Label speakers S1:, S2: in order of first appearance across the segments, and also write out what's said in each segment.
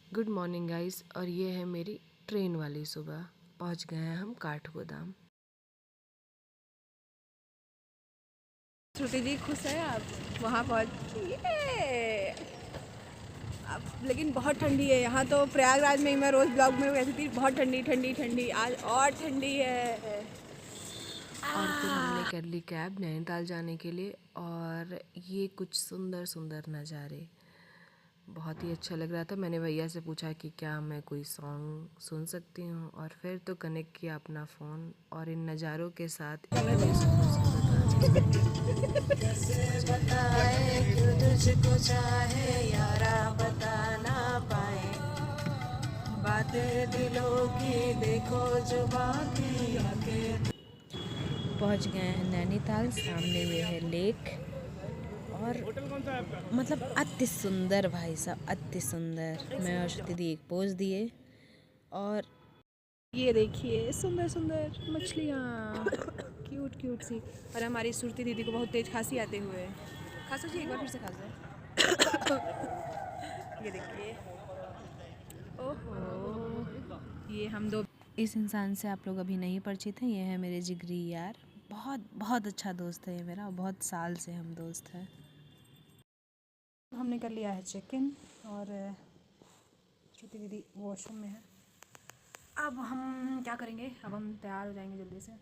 S1: Good morning guys. और ये है मेरी ट्रेन वाली सुबह। पहुंच गए हैं हम काठगोदाम।
S2: श्रुति जी खुश है आप वहाँ पहुँचिए अब। लेकिन बहुत ठंडी है यहाँ तो। प्रयागराज में ही मैं रोज़ ब्लॉग में कहती थी बहुत ठंडी ठंडी ठंडी, आज और ठंडी है।
S1: और फिर हमने कर ली कैब नैनीताल जाने के लिए। और ये कुछ सुंदर सुंदर नज़ारे, बहुत ही अच्छा लग रहा था। मैंने भैया से पूछा कि क्या मैं कोई सॉन्ग सुन सकती हूँ, और फिर तो कनेक्ट किया अपना फ़ोन और इन नज़ारों के साथ इतने सुंदर सुंदर गाने। कैसे बताए क्यों तुझको चाहे यारा, बता ना पाए बातें दिलों की, देखो जुबां की आके। पहुंच गए हैं नैनीताल। सामने ये है लेक, और मतलब अति सुंदर भाई साहब, अति सुंदर। मैं और श्रुति दी एक पोज दिए, और
S2: ये देखिए सुंदर सुंदर मछलियाँ क्यूट क्यूट सी। और हमारी श्रुति दीदी को बहुत तेज खांसी आते हुए। खांसो जी, एक बार फिर से खांसो। ये देखिए, ओहो, ये हम दो।
S1: इस इंसान से आप लोग अभी नहीं परिचित हैं। ये है मेरे जिगरी यार, बहुत बहुत अच्छा दोस्त है ये मेरा, बहुत साल से हम दोस्त हैं।
S2: हमने कर लिया है चेक इन, और श्रुति दीदी वॉशरूम में है। अब हम क्या करेंगे, अब हम तैयार हो जाएंगे जल्दी से,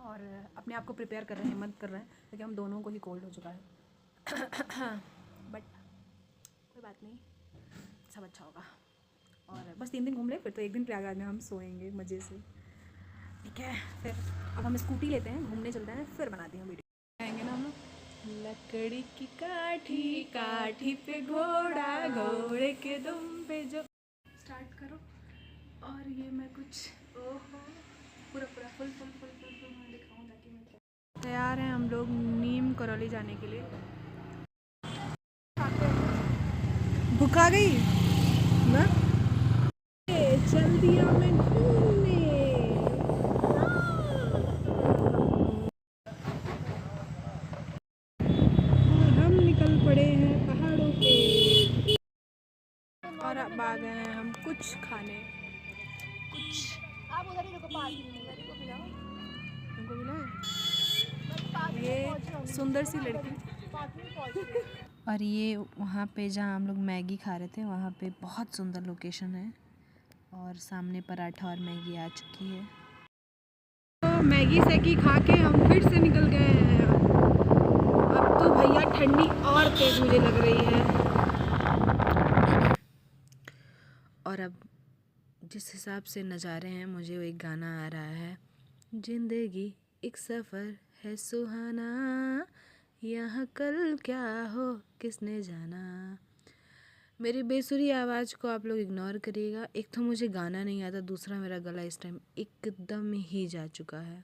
S2: और अपने आप को प्रिपेयर कर रहे हैं, मत कर रहे हैं, क्योंकि हम दोनों को ही कोल्ड हो चुका है। बट कोई बात नहीं, सब अच्छा होगा। और बस 3 दिन घूम ले, फिर तो एक दिन प्रयागराज में हम सोएंगे मज़े से। ठीक है, फिर अब हम स्कूटी लेते हैं, घूमने चलते हैं, फिर बनाते हैं वीडियो। आएंगे ना हम लोग। लकड़ी की काठी, काठी पे घोड़ा, घोड़े के दुम पे जो। स्टार्ट करो। और ये मैं कुछ, ओहो, पूरा पूरा full full full full full मैं दिखाऊँ ताकि मैं क्या। तैयार हैं हम लोग नीम करौली जाने के लिए। भूख आ गई ना, चल दिया मैं घूमने। और हम निकल पड़े हैं पहाड़ों पे, और अब आ गए हैं हम कुछ खाने। कुछ आप उधर ही रुको, पास मेरे को मिलाओ। तुमको मिला है ये सुंदर सी लड़की।
S1: और ये वहाँ पे जहाँ हम लोग मैगी खा रहे थे, वहाँ पे बहुत सुंदर लोकेशन है, और सामने पराठा और मैगी आ चुकी है।
S2: तो मैगी सैगी खा के हम फिर से निकल गए हैं। अब तो भैया ठंडी और तेज मुझे लग रही है।
S1: और अब जिस हिसाब से नज़ारे हैं, मुझे वो एक गाना आ रहा है, जिंदगी एक सफ़र है सुहाना, यहाँ कल क्या हो किसने जाना। मेरी बेसुरी आवाज़ को आप लोग इग्नोर करिएगा। एक तो मुझे गाना नहीं आता, दूसरा मेरा गला इस टाइम एकदम ही जा चुका है।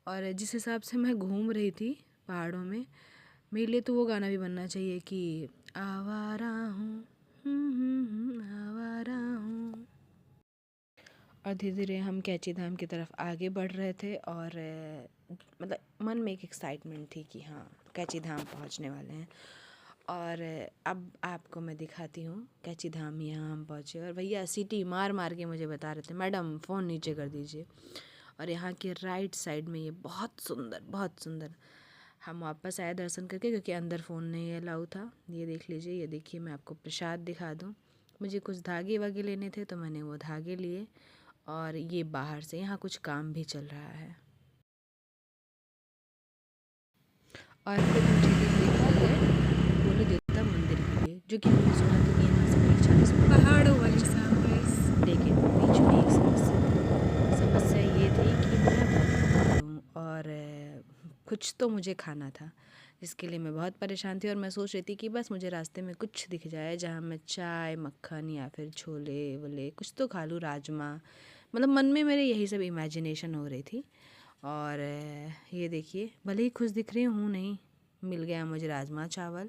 S1: और जिस हिसाब से मैं घूम रही थी पहाड़ों में, मेरे लिए तो वो गाना भी बनना चाहिए कि आवारा हूँ, आवारा हूँ। और धीरे धीरे हम कैची धाम की तरफ आगे बढ़ रहे थे, और मतलब मन में एक एक्साइटमेंट थी कि हाँ कैची धाम पहुंचने वाले हैं। और अब आपको मैं दिखाती हूँ कैची धाम। यहाँ हम पहुँचे, और भैया सीटी मार मार के मुझे बता रहे थे, मैडम फ़ोन नीचे कर दीजिए। और यहाँ के राइट साइड में ये बहुत सुंदर, बहुत सुंदर। हम वापस आए दर्शन करके, क्योंकि अंदर फ़ोन नहीं अलाउ था। ये देख लीजिए, ये देखिए, मैं आपको प्रसाद दिखा दूँ। मुझे कुछ धागे वागे लेने थे, तो मैंने वो धागे लिए। और ये बाहर से यहाँ कुछ काम भी चल रहा है। और फिर मुझे लेकर गए गोलू देवता मंदिर के लिए, जो कि मैंने सुना था कि यहाँ से करीब 40 मिनट
S2: पहाड़ों वाली सनराइज।
S1: लेकिन बीच में एक समस्या ये थी कि मैं बहुत हूँ, और कुछ तो मुझे खाना था, जिसके लिए मैं बहुत परेशान थी। और मैं सोच रही थी कि बस मुझे रास्ते में कुछ दिख जाए जहाँ मैं चाय मक्खन या फिर छोले वोले कुछ तो खा लूँ, राजमा। मतलब मन में मेरे यही सब इमेजिनेशन हो रही थी। और ये देखिए, भले ही खुश दिख रही हूँ नहीं, मिल गया मुझे राजमा चावल,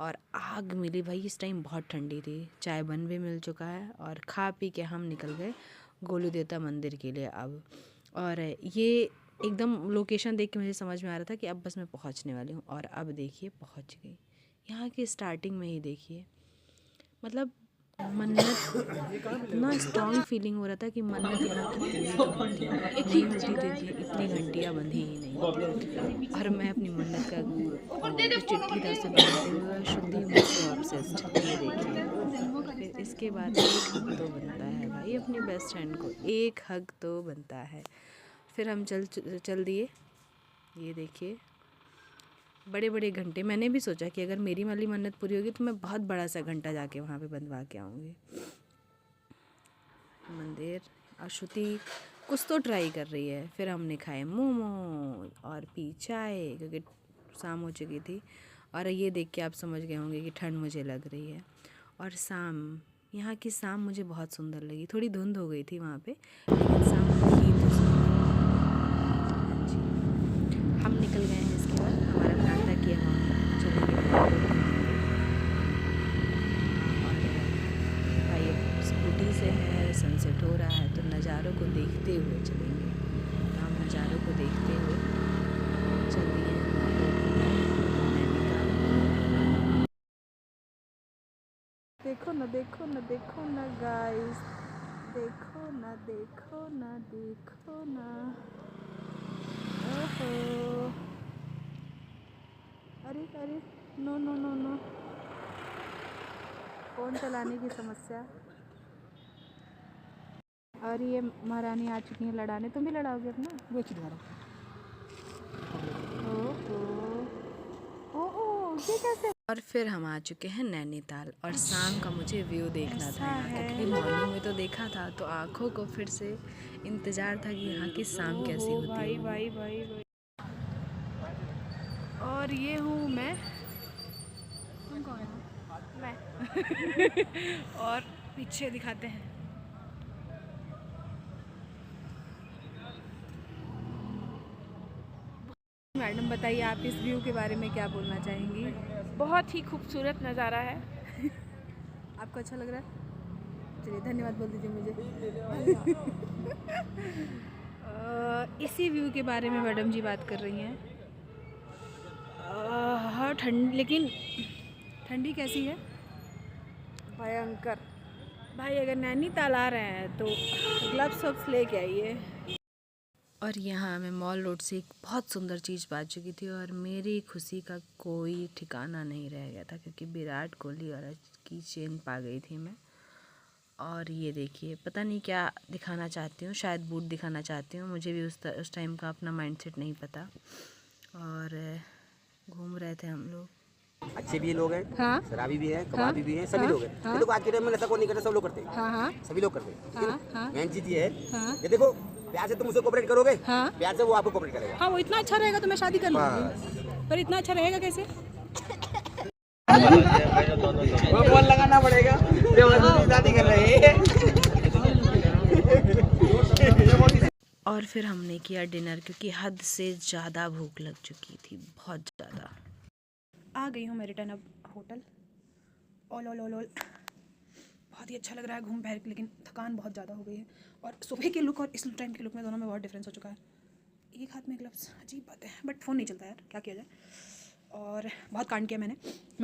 S1: और आग मिली भाई। इस टाइम बहुत ठंडी थी, चाय बन भी मिल चुका है, और खा पी के हम निकल गए गोलू देवता मंदिर के लिए अब। और ये एकदम लोकेशन देख के मुझे समझ में आ रहा था कि अब बस मैं पहुंचने वाली हूँ। और अब देखिए पहुंच गई। यहाँ की स्टार्टिंग में ही देखिए, मतलब
S2: मन्नत इतना स्ट्रॉन्ग फीलिंग हो रहा था कि मन्नत यहाँ की पूरी तो होती है, नहीं होती तो इतनी घंटियाँ बंधी ही नहीं। और मैं अपनी मन्नत का चिट्ठी इधर से बनाते हुए और श्रुति मुझसे ऑब्सेस्ड, ये देखिए। फिर इसके बाद एक हक तो बनता है भाई, अपनी बेस्ट फ्रेंड को एक हक तो बनता है। फिर हम चल दिए, ये देखिए बड़े बड़े घंटे। मैंने भी सोचा कि अगर मेरी वाली मन्नत पूरी होगी तो मैं बहुत बड़ा सा घंटा जाके वहाँ पे बंधवा के आऊँगी मंदिर। और श्रुति कुछ तो ट्राई कर रही है। फिर हमने खाए मोमो और पी चाय, क्योंकि शाम हो चुकी थी। और ये देख के आप समझ गए होंगे कि ठंड मुझे लग रही है। और शाम, यहाँ की शाम मुझे बहुत सुंदर लगी। थोड़ी धुंध हो गई थी वहाँ पे, लेकिन शाम थी तो सुंदर। हाँ जी, हम निकल गए हैं। इसके बाद हमारा प्लान था कि हम चलेंगे और भाई स्कूटी से है, सनसेट हो रहा है तो नज़ारों को देखते हुए चलेंगे। तो हम नज़ारों को देखते हुए चल दिए नैनीताल। देखो ना, देखो ना, देखो ना गाइस, देखो ना, देखो ना, देखो ना। ओहो, अरे अरे, no no no no, phone चलाने की समस्या। और ये महारानी आ चुकी हैं लड़ाने। तुम भी लड़ाओगे अपना? वो अच्छी दिखा रहा। ओहो, ओहो, ये कैसे? और फिर हम आ चुके हैं नैनीताल। और शाम का मुझे व्यू देखना था यहाँ का, क्योंकि मॉर्निंग में तो देखा था तो आँखों को फिर से इंतज़ार था कि यहाँ की शाम कैसी होती है। भाई। और ये हूँ मैं, तुम कौन हो? मैं। और पीछे दिखाते हैं। मैडम बताइए, आप इस व्यू के बारे में क्या बोलना चाहेंगी?
S3: बहुत ही खूबसूरत नज़ारा है।
S2: आपको अच्छा लग रहा है? चलिए धन्यवाद बोल दीजिए मुझे। इसी व्यू के बारे में मैडम जी बात कर रही हैं। हाँ ठंड, लेकिन ठंडी कैसी है?
S3: भयंकर।
S2: भाई अगर नैनीताल आ रहे हैं तो ग्लव्स वब्स लेके आइए। और यहाँ मैं मॉल रोड से एक बहुत सुंदर चीज़ पा चुकी थी और मेरी खुशी का कोई ठिकाना नहीं रह गया था, क्योंकि विराट कोहली और की चेन पा गई थी मैं। और ये देखिए, पता नहीं क्या दिखाना चाहती हूँ, शायद बूट दिखाना चाहती हूँ, मुझे भी उस टाइम का अपना माइंडसेट नहीं पता। और घूम रहे थे हम लोग।
S4: अच्छे भी लोग हैं,
S2: हाँ,
S4: शराबी भी हैं, कबाबी
S2: हाँ,
S4: भी हैं, सभी
S2: हाँ,
S4: लोग हैं।
S2: हाँ,
S4: ये देखो आज के टाइम में नशा कोई नहीं करता, सब लोग करते हैं।
S2: हाँ, हाँ,
S4: सभी लोग करते हैं, ठीक है
S2: हाँ,
S4: ना?
S2: हाँ,
S4: मेन चीज ये है,
S2: हाँ,
S4: ये देखो प्यार से तुम उसे कोऑपरेट करोगे,
S2: हाँ,
S4: प्यार से वो आपको कोऑपरेट करेगा।
S2: हाँ, वो इतना अच्छा रहेगा तो मैं शादी कर लूँगी। पर इतना अच्छा रहेगा कैसे?
S4: वो फोन लगाना पड़ेगा, शादी कर रहे हैं।
S2: और फिर हमने किया डिनर, क्योंकि हद से ज़्यादा भूख लग चुकी थी, बहुत ज़्यादा। आ गई हूँ मैं रिटर्न अब होटल। ओल बहुत ही अच्छा लग रहा है घूम फिर के, लेकिन थकान बहुत ज़्यादा हो गई है। और सुबह के लुक और इस टाइम के लुक में दोनों में बहुत डिफरेंस हो चुका है। एक हाथ में ग्लव्स, अजीब बात है, बट फ़ोन नहीं चलता यार, क्या किया जाए। और बहुत कांड किया मैंने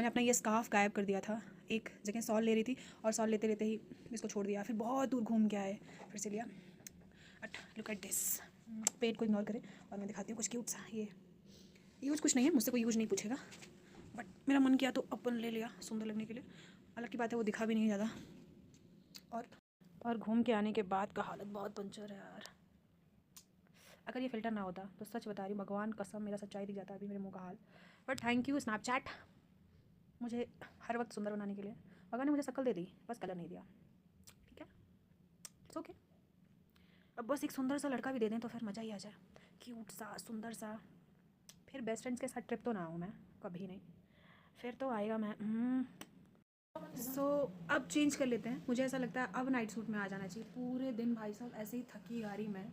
S2: अपना ये स्कार्फ गायब कर दिया था। एक जगह सॉल ले रही थी और सॉल लेते लेते ही इसको छोड़ दिया। फिर बहुत दूर घूम के आए, फिर से लिया। बट लुक एट दिस, पेट को इग्नोर करें और मैं दिखाती हूँ कुछ क्यूट सा। ये यूज़ कुछ नहीं है, मुझसे कोई यूज़ नहीं पूछेगा, बट मेरा मन किया तो अपन ले लिया सुंदर लगने के लिए। अलग की बात है वो दिखा भी नहीं ज़्यादा। और घूम के आने के बाद का हालत बहुत पंचर है यार। अगर ये फ़िल्टर ना होता तो सच बता रही, भगवान कसम मेरा सच्चाई दिख जाता अभी मेरे मुँह का हाल। बट थैंक यू स्नैपचैट, मुझे हर वक्त सुंदर बनाने के लिए। भगवान ने मुझे शक्ल दे दी, बस कलर नहीं दिया, ठीक है, इट्स ओके। अब बस एक सुंदर सा लड़का भी दे दें तो फिर मज़ा ही आ जाए, क्यूट सा, सुंदर सा। फिर बेस्ट फ्रेंड्स के साथ ट्रिप तो ना आऊँ मैं, कभी नहीं। फिर तो आएगा मैं। सो अब चेंज कर लेते हैं। मुझे ऐसा लगता है अब नाइट सूट में आ जाना चाहिए। पूरे दिन भाई साहब ऐसे ही थकी हारी मैं